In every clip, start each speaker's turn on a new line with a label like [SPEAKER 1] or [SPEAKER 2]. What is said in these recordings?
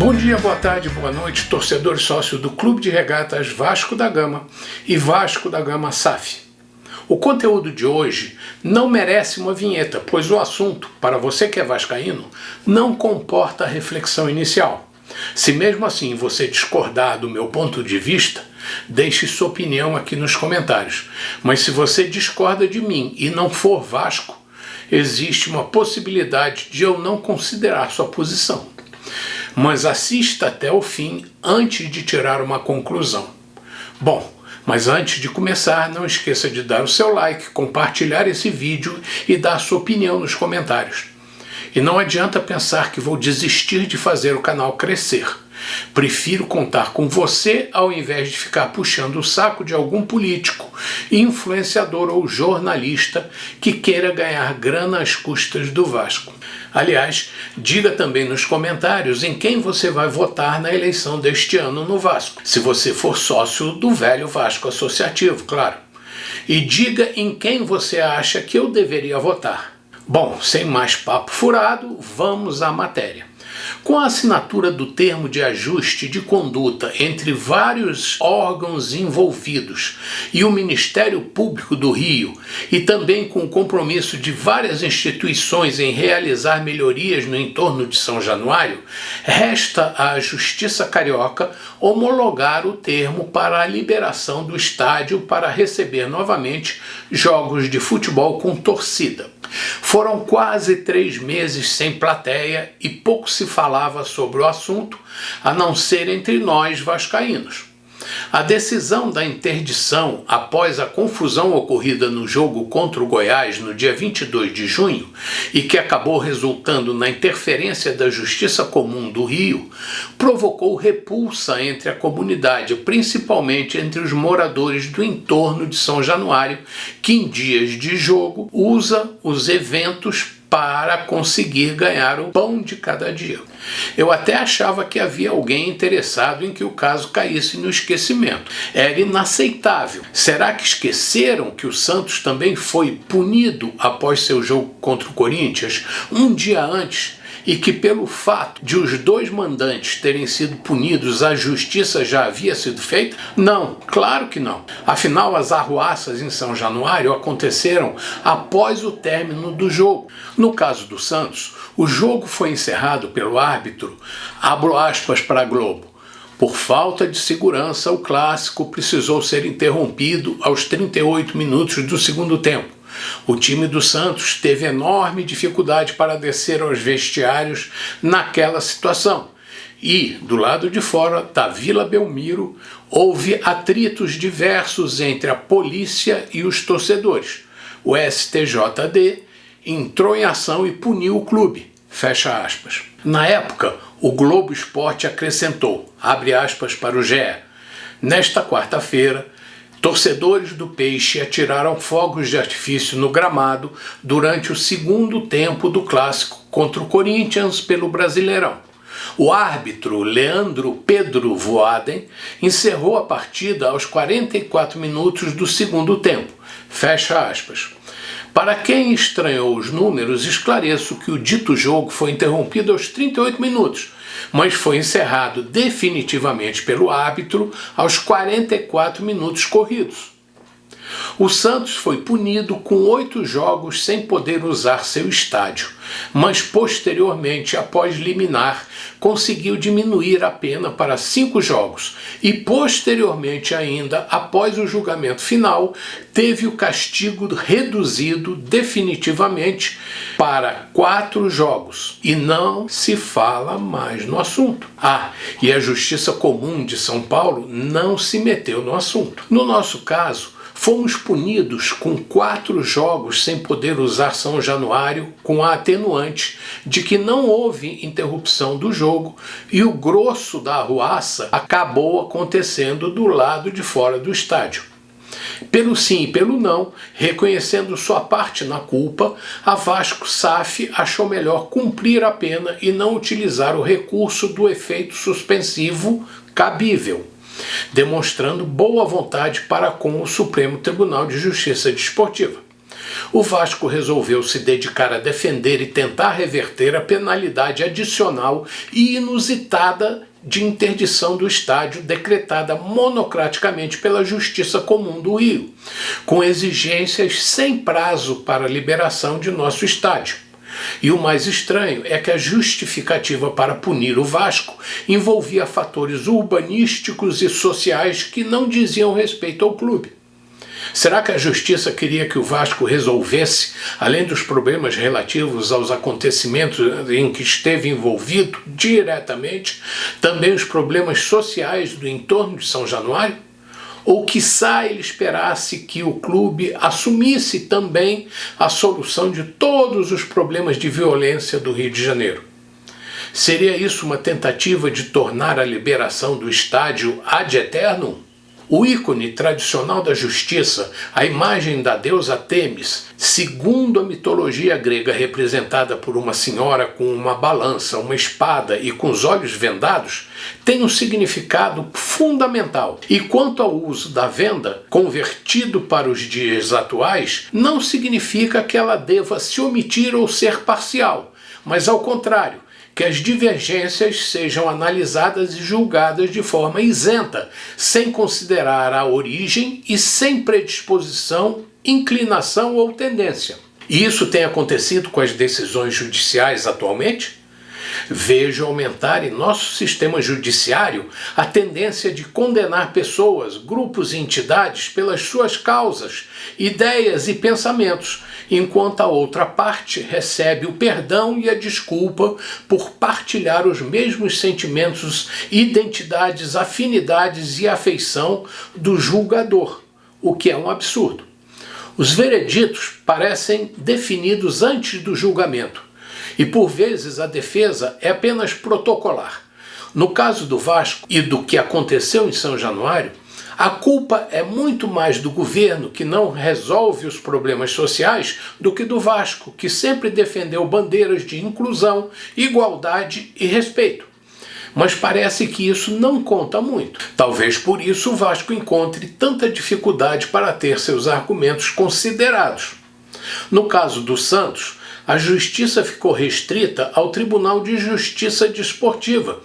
[SPEAKER 1] Bom dia, boa tarde, boa noite, torcedor e sócio do Clube de Regatas Vasco da Gama e Vasco da Gama SAF. O conteúdo de hoje não merece uma vinheta, pois o assunto, para você que é vascaíno, não comporta a reflexão inicial. Se mesmo assim você discordar do meu ponto de vista, deixe sua opinião aqui nos comentários. Mas se você discorda de mim e não for Vasco, existe uma possibilidade de eu não considerar sua posição. Mas assista até o fim antes de tirar uma conclusão. Bom, mas antes de começar, não esqueça de dar o seu like, compartilhar esse vídeo e dar sua opinião nos comentários. E não adianta pensar que vou desistir de fazer o canal crescer. Prefiro contar com você ao invés de ficar puxando o saco de algum político, influenciador ou jornalista que queira ganhar grana às custas do Vasco. Aliás, diga também nos comentários em quem você vai votar na eleição deste ano no Vasco, se você for sócio do velho Vasco Associativo, claro. E diga em quem você acha que eu deveria votar. Bom, sem mais papo furado, vamos à matéria. Com a assinatura do termo de ajuste de conduta entre vários órgãos envolvidos e o Ministério Público do Rio, e também com o compromisso de várias instituições em realizar melhorias no entorno de São Januário, resta à Justiça Carioca homologar o termo para a liberação do estádio para receber novamente jogos de futebol com torcida. Foram quase 3 meses sem plateia e pouco se falava sobre o assunto, a não ser entre nós vascaínos. A decisão da interdição após a confusão ocorrida no jogo contra o Goiás no dia 22 de junho e que acabou resultando na interferência da Justiça Comum do Rio, provocou repulsa entre a comunidade, principalmente entre os moradores do entorno de São Januário, que em dias de jogo usa os eventos para conseguir ganhar o pão de cada dia. Eu até achava que havia alguém interessado em que o caso caísse no esquecimento. Era inaceitável. Será que esqueceram que o Santos também foi punido após seu jogo contra o Corinthians, um dia antes, e que pelo fato de os 2 mandantes terem sido punidos, a justiça já havia sido feita? Não, claro que não. Afinal, as arruaças em São Januário aconteceram após o término do jogo. No caso do Santos, o jogo foi encerrado pelo árbitro, abro aspas para a Globo. Por falta de segurança, o clássico precisou ser interrompido aos 38 minutos do segundo tempo. O time do Santos teve enorme dificuldade para descer aos vestiários naquela situação. E, do lado de fora da Vila Belmiro, houve atritos diversos entre a polícia e os torcedores. O STJD entrou em ação e puniu o clube. Fecha aspas. Na época, o Globo Esporte acrescentou, abre aspas para o GE, nesta quarta-feira, torcedores do Peixe atiraram fogos de artifício no gramado durante o segundo tempo do clássico contra o Corinthians pelo Brasileirão. O árbitro Leandro Pedro Voaden encerrou a partida aos 44 minutos do segundo tempo. Fecha aspas. Para quem estranhou os números, esclareço que o dito jogo foi interrompido aos 38 minutos, mas foi encerrado definitivamente pelo árbitro aos 44 minutos corridos. O Santos foi punido com 8 jogos sem poder usar seu estádio, mas posteriormente, após liminar, conseguiu diminuir a pena para 5 jogos e posteriormente ainda, após o julgamento final, teve o castigo reduzido definitivamente para 4 jogos e não se fala mais no assunto. E a Justiça Comum de São Paulo não se meteu no assunto. No nosso caso, fomos punidos com 4 jogos sem poder usar São Januário, com a atenuante de que não houve interrupção do jogo e o grosso da arruaça acabou acontecendo do lado de fora do estádio. Pelo sim e pelo não, reconhecendo sua parte na culpa, a Vasco SAF achou melhor cumprir a pena e não utilizar o recurso do efeito suspensivo cabível, demonstrando boa vontade para com o Supremo Tribunal de Justiça Desportiva. O Vasco resolveu se dedicar a defender e tentar reverter a penalidade adicional e inusitada de interdição do estádio decretada monocraticamente pela Justiça Comum do Rio, com exigências sem prazo para a liberação de nosso estádio. E o mais estranho é que a justificativa para punir o Vasco envolvia fatores urbanísticos e sociais que não diziam respeito ao clube. Será que a Justiça queria que o Vasco resolvesse, além dos problemas relativos aos acontecimentos em que esteve envolvido diretamente, também os problemas sociais do entorno de São Januário? Ou quiçá ele esperasse que o clube assumisse também a solução de todos os problemas de violência do Rio de Janeiro? Seria isso uma tentativa de tornar a liberação do estádio ad eternum? O ícone tradicional da justiça, a imagem da deusa Têmis, segundo a mitologia grega representada por uma senhora com uma balança, uma espada e com os olhos vendados, tem um significado fundamental. E quanto ao uso da venda, convertido para os dias atuais, não significa que ela deva se omitir ou ser parcial, mas ao contrário, que as divergências sejam analisadas e julgadas de forma isenta, sem considerar a origem e sem predisposição, inclinação ou tendência. E isso tem acontecido com as decisões judiciais atualmente? Vejo aumentar em nosso sistema judiciário a tendência de condenar pessoas, grupos e entidades pelas suas causas, ideias e pensamentos, enquanto a outra parte recebe o perdão e a desculpa por partilhar os mesmos sentimentos, identidades, afinidades e afeição do julgador, o que é um absurdo. Os vereditos parecem definidos antes do julgamento, e por vezes a defesa é apenas protocolar. No caso do Vasco e do que aconteceu em São Januário, a culpa é muito mais do governo, que não resolve os problemas sociais, do que do Vasco, que sempre defendeu bandeiras de inclusão, igualdade e respeito. Mas parece que isso não conta muito. Talvez por isso o Vasco encontre tanta dificuldade para ter seus argumentos considerados. No caso do Santos, a justiça ficou restrita ao Tribunal de Justiça Desportiva.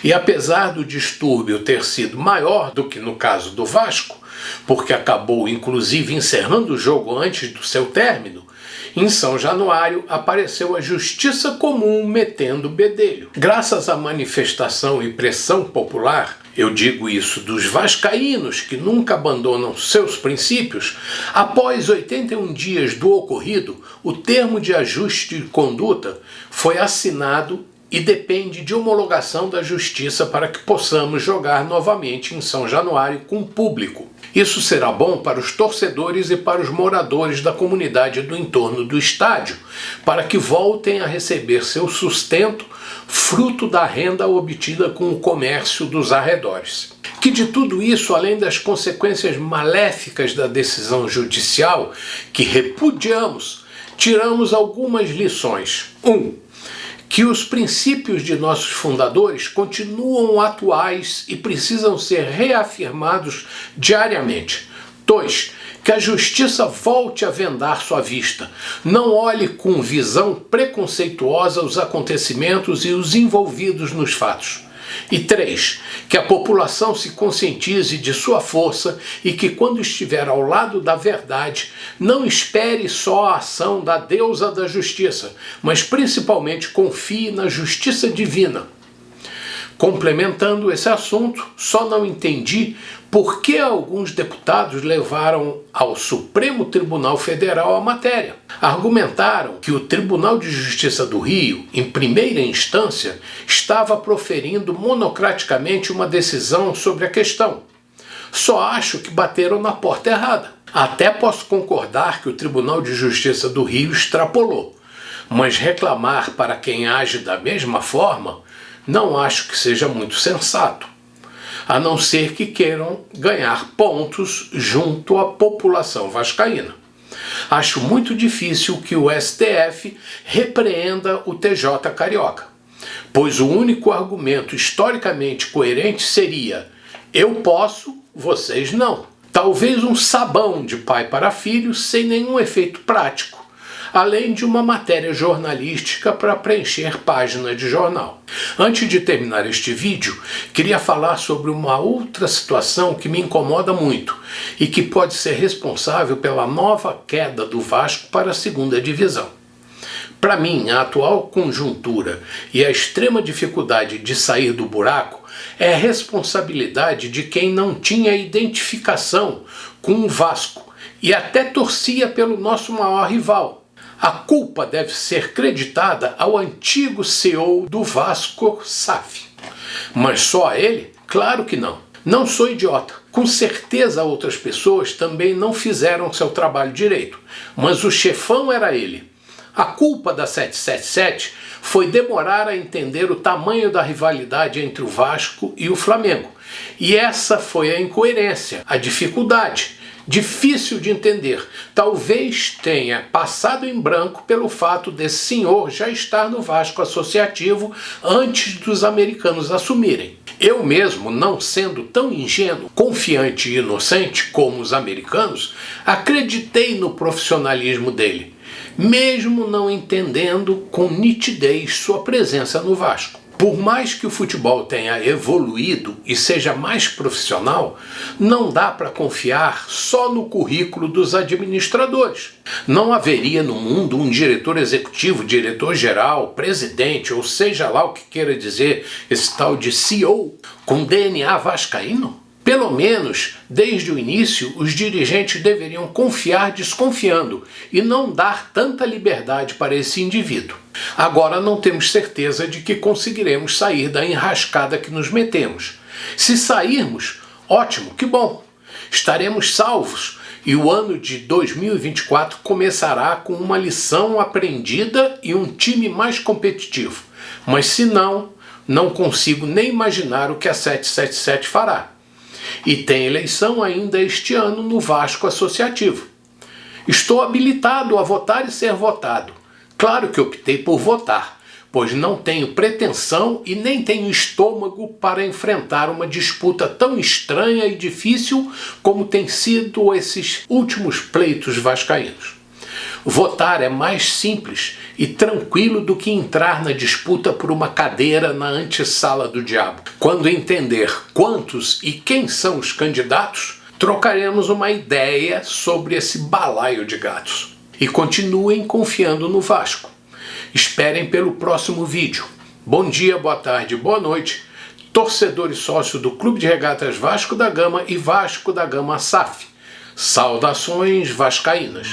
[SPEAKER 1] E apesar do distúrbio ter sido maior do que no caso do Vasco, porque acabou inclusive encerrando o jogo antes do seu término, em São Januário apareceu a Justiça Comum metendo bedelho. Graças à manifestação e pressão popular, eu digo isso dos vascaínos que nunca abandonam seus princípios, após 81 dias do ocorrido, o termo de ajuste de conduta foi assinado e depende de homologação da Justiça para que possamos jogar novamente em São Januário com público. Isso será bom para os torcedores e para os moradores da comunidade do entorno do estádio, para que voltem a receber seu sustento, fruto da renda obtida com o comércio dos arredores. Que de tudo isso, além das consequências maléficas da decisão judicial, que repudiamos, tiramos algumas lições. 1. Que os princípios de nossos fundadores continuam atuais e precisam ser reafirmados diariamente. 2. Que a justiça volte a vendar sua vista. Não olhe com visão preconceituosa os acontecimentos e os envolvidos nos fatos. E 3. Que a população se conscientize de sua força e que, quando estiver ao lado da verdade, não espere só a ação da deusa da justiça, mas principalmente confie na justiça divina. Complementando esse assunto, só não entendi por que alguns deputados levaram ao Supremo Tribunal Federal a matéria. Argumentaram que o Tribunal de Justiça do Rio, em primeira instância, estava proferindo monocraticamente uma decisão sobre a questão. Só acho que bateram na porta errada. Até posso concordar que o Tribunal de Justiça do Rio extrapolou, mas reclamar para quem age da mesma forma não acho que seja muito sensato, a não ser que queiram ganhar pontos junto à população vascaína. Acho muito difícil que o STF repreenda o TJ Carioca, pois o único argumento historicamente coerente seria: eu posso, vocês não. Talvez um sabão de pai para filho sem nenhum efeito prático, além de uma matéria jornalística para preencher página de jornal. Antes de terminar este vídeo, queria falar sobre uma outra situação que me incomoda muito e que pode ser responsável pela nova queda do Vasco para a segunda divisão. Para mim, a atual conjuntura e a extrema dificuldade de sair do buraco é responsabilidade de quem não tinha identificação com o Vasco e até torcia pelo nosso maior rival. A culpa deve ser creditada ao antigo CEO do Vasco, SAF. Mas só a ele? Claro que não. Não sou idiota. Com certeza outras pessoas também não fizeram seu trabalho direito, mas o chefão era ele. A culpa da 777 foi demorar a entender o tamanho da rivalidade entre o Vasco e o Flamengo. E essa foi a incoerência, a dificuldade. Difícil de entender. Talvez tenha passado em branco pelo fato desse senhor já estar no Vasco Associativo antes dos americanos assumirem. Eu mesmo, não sendo tão ingênuo, confiante e inocente como os americanos, acreditei no profissionalismo dele, mesmo não entendendo com nitidez sua presença no Vasco. Por mais que o futebol tenha evoluído e seja mais profissional, não dá para confiar só no currículo dos administradores. Não haveria no mundo um diretor executivo, diretor-geral, presidente, ou seja lá o que queira dizer esse tal de CEO, com DNA vascaíno? Pelo menos, desde o início, os dirigentes deveriam confiar desconfiando e não dar tanta liberdade para esse indivíduo. Agora não temos certeza de que conseguiremos sair da enrascada que nos metemos. Se sairmos, ótimo, que bom! Estaremos salvos e o ano de 2024 começará com uma lição aprendida e um time mais competitivo. Mas se não, não consigo nem imaginar o que a 777 fará. E tem eleição ainda este ano no Vasco Associativo. Estou habilitado a votar e ser votado. Claro que optei por votar, pois não tenho pretensão e nem tenho estômago para enfrentar uma disputa tão estranha e difícil como tem sido esses últimos pleitos vascaínos. Votar é mais simples e tranquilo do que entrar na disputa por uma cadeira na antessala do diabo. Quando entender quantos e quem são os candidatos, trocaremos uma ideia sobre esse balaio de gatos. E continuem confiando no Vasco. Esperem pelo próximo vídeo. Bom dia, boa tarde, boa noite, torcedor e sócio do Clube de Regatas Vasco da Gama e Vasco da Gama SAF. Saudações vascaínas.